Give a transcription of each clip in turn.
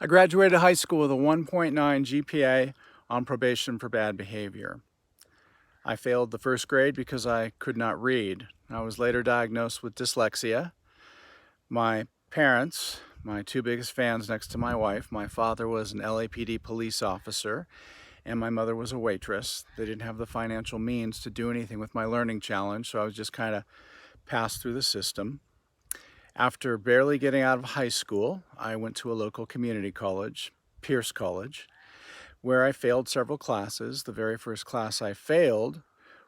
I graduated high school with a 1.9 GPA on probation for bad behavior. I failed the first grade because I could not read. I was later diagnosed with dyslexia. My parents, my two biggest fans next to my wife, my father was an LAPD police officer and my mother was a waitress. They didn't have the financial means to do anything with my learning challenge, so I was just kind of passed through the system. After barely getting out of high school, I went to a local community college, Pierce College, where I failed several classes. The very first class I failed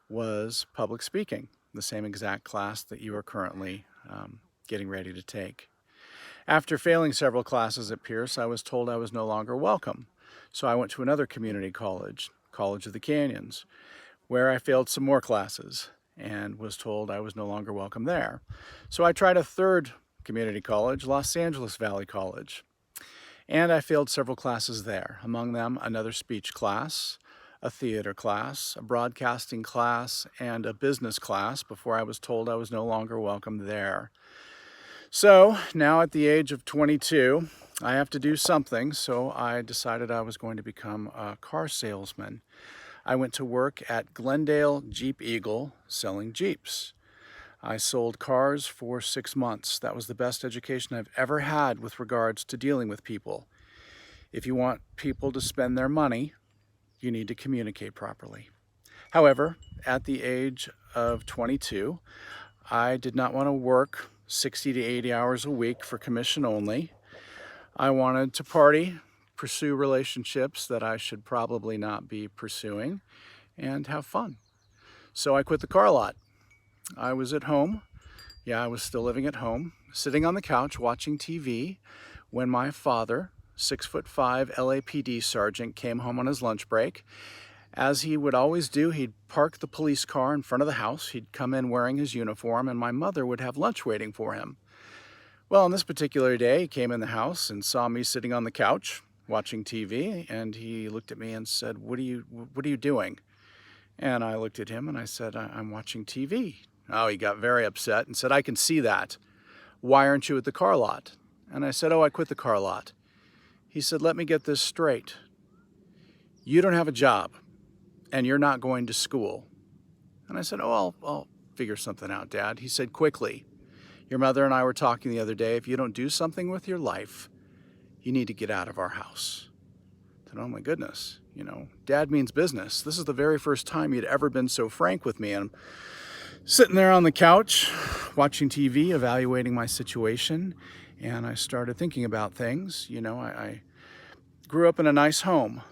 was public speaking, the same exact class that you are currently getting ready to take. After failing several classes at Pierce, I was told I was no longer welcome. So I went to another community college, College of the Canyons, where I failed some more classes and was told I was no longer welcome there. So I tried a third community college, Los Angeles Valley College, and I failed several classes there, among them another speech class, a theater class, a broadcasting class, and a business class before I was told I was no longer welcome there. So now at the age of 22, I have to do something, so I decided I was going to become a car salesman. I went to work at Glendale Jeep Eagle selling Jeeps. I sold cars for 6 months. That was the best education I've ever had with regards to dealing with people. If you want people to spend their money, you need to communicate properly. However, at the age of 22, I did not want to work 60 to 80 hours a week for commission only. I wanted to party, pursue relationships that I should probably not be pursuing, and have fun. So I quit the car lot. I was at home. I was still living at home, sitting on the couch watching TV when my father, 6'5" LAPD sergeant, came home on his lunch break. As he would always do, he'd park the police car in front of the house. He'd come in wearing his uniform, and my mother would have lunch waiting for him. Well, on this particular day, he came in the house and saw me sitting on the couch watching TV, and he looked at me and said, what are you doing? And I looked at him and I said, I'm watching TV. Oh, he got very upset and said, I can see that. Why aren't you at the car lot? And I said, oh, I quit the car lot. He said, let me get this straight. You don't have a job and you're not going to school. And I said, oh, I'll figure something out, Dad. He said, quickly. Your mother and I were talking the other day. If you don't do something with your life, you need to get out of our house. I said, oh my goodness, Dad means business. This is the very first time he'd ever been so frank with me. And I'm sitting there on the couch, watching TV, evaluating my situation. And I started thinking about things. I grew up in a nice home.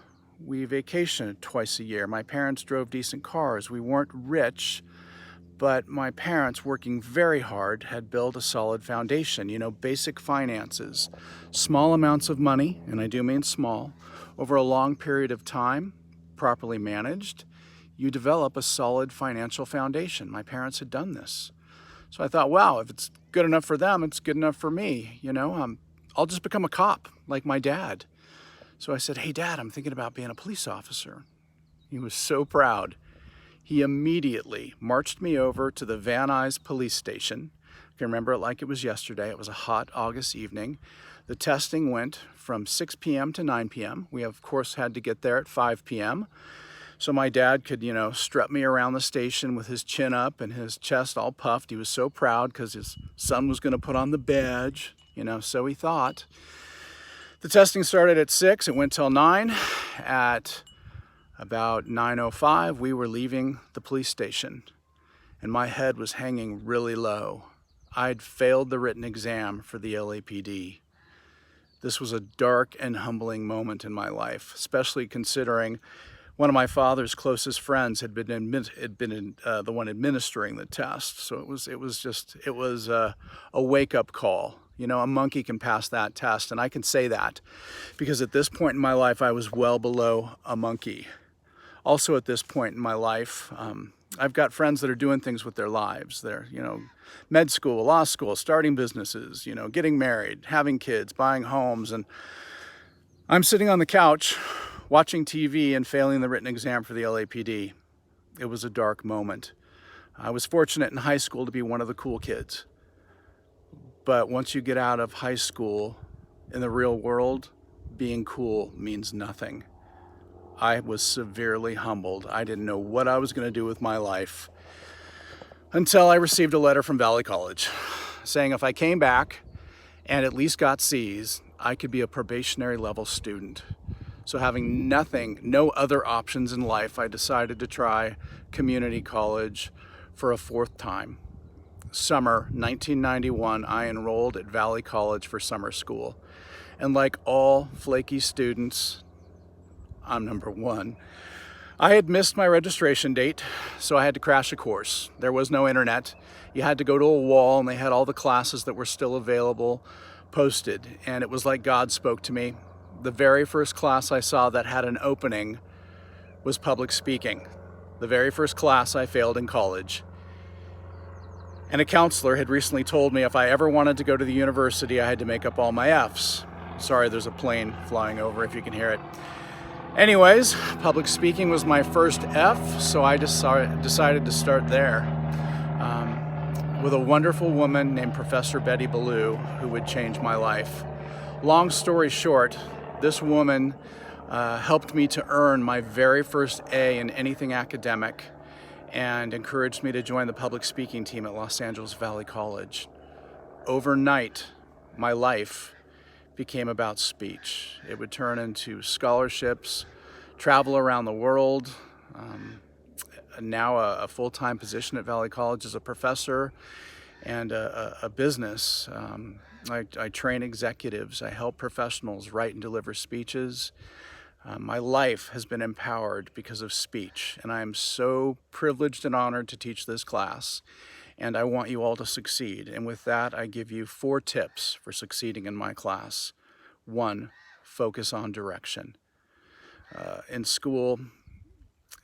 We vacationed twice a year. My parents drove decent cars. We weren't rich, but my parents, working very hard, had built a solid foundation, basic finances, small amounts of money, and I do mean small, over a long period of time, properly managed, you develop a solid financial foundation. My parents had done this. So I thought, wow, if it's good enough for them, it's good enough for me. I'll just become a cop like my dad. So I said, hey, Dad, I'm thinking about being a police officer. He was so proud. He immediately marched me over to the Van Nuys police station. I can remember it like it was yesterday. It was a hot August evening. The testing went from 6 p.m. to 9 p.m. We, of course, had to get there at 5 p.m. So my dad could, strut me around the station with his chin up and his chest all puffed. He was so proud because his son was going to put on the badge, so he thought. The testing started at 6. It went till 9. At about 9:05, we were leaving the police station, and my head was hanging really low. I'd failed the written exam for the LAPD. This was a dark and humbling moment in my life, especially considering one of my father's closest friends had been the one administering the test. So it was a wake-up call. A monkey can pass that test, and I can say that because at this point in my life, I was well below a monkey. Also at this point in my life, I've got friends that are doing things with their lives. They're, med school, law school, starting businesses, getting married, having kids, buying homes. And I'm sitting on the couch watching TV and failing the written exam for the LAPD. It was a dark moment. I was fortunate in high school to be one of the cool kids. But once you get out of high school in the real world, being cool means nothing. I was severely humbled. I didn't know what I was going to do with my life until I received a letter from Valley College saying if I came back and at least got C's, I could be a probationary level student. So having no other options in life, I decided to try community college for a fourth time. Summer 1991, I enrolled at Valley College for summer school. And like all flaky students, I'm number one. I had missed my registration date, so I had to crash a course. There was no internet. You had to go to a wall, and they had all the classes that were still available posted. And it was like God spoke to me. The very first class I saw that had an opening was public speaking. The very first class I failed in college. And a counselor had recently told me if I ever wanted to go to the university, I had to make up all my F's. Sorry, there's a plane flying over if you can hear it. Anyways, public speaking was my first F, so I decided to start there with a wonderful woman named Professor Betty Ballou, who would change my life. Long story short, this woman helped me to earn my very first A in anything academic and encouraged me to join the public speaking team at Los Angeles Valley College. Overnight, my life became about speech. It would turn into scholarships, travel around the world, now a full-time position at Valley College as a professor and a business. I train executives, I help professionals write and deliver speeches. My life has been empowered because of speech, and I am so privileged and honored to teach this class. And I want you all to succeed. And with that, I give you 4 tips for succeeding in my class. 1, focus on direction. In school,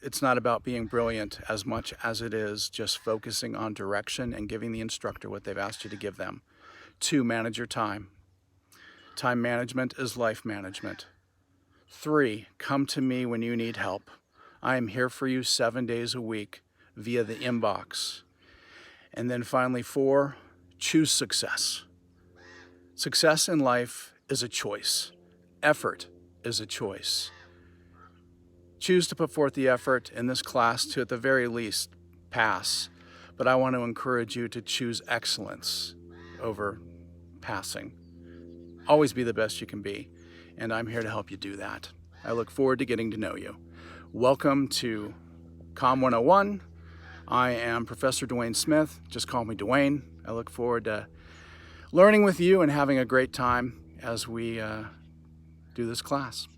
it's not about being brilliant as much as it is just focusing on direction and giving the instructor what they've asked you to give them. 2, manage your time. Time management is life management. 3, come to me when you need help. I am here for you 7 days a week via the inbox. And then finally 4, choose success. Success in life is a choice. Effort is a choice. Choose to put forth the effort in this class to, at the very least, pass. But I want to encourage you to choose excellence over passing. Always be the best you can be. And I'm here to help you do that. I look forward to getting to know you. Welcome to Comm 101. I am Professor Dwayne Smith. Just call me Dwayne. I look forward to learning with you and having a great time as we do this class.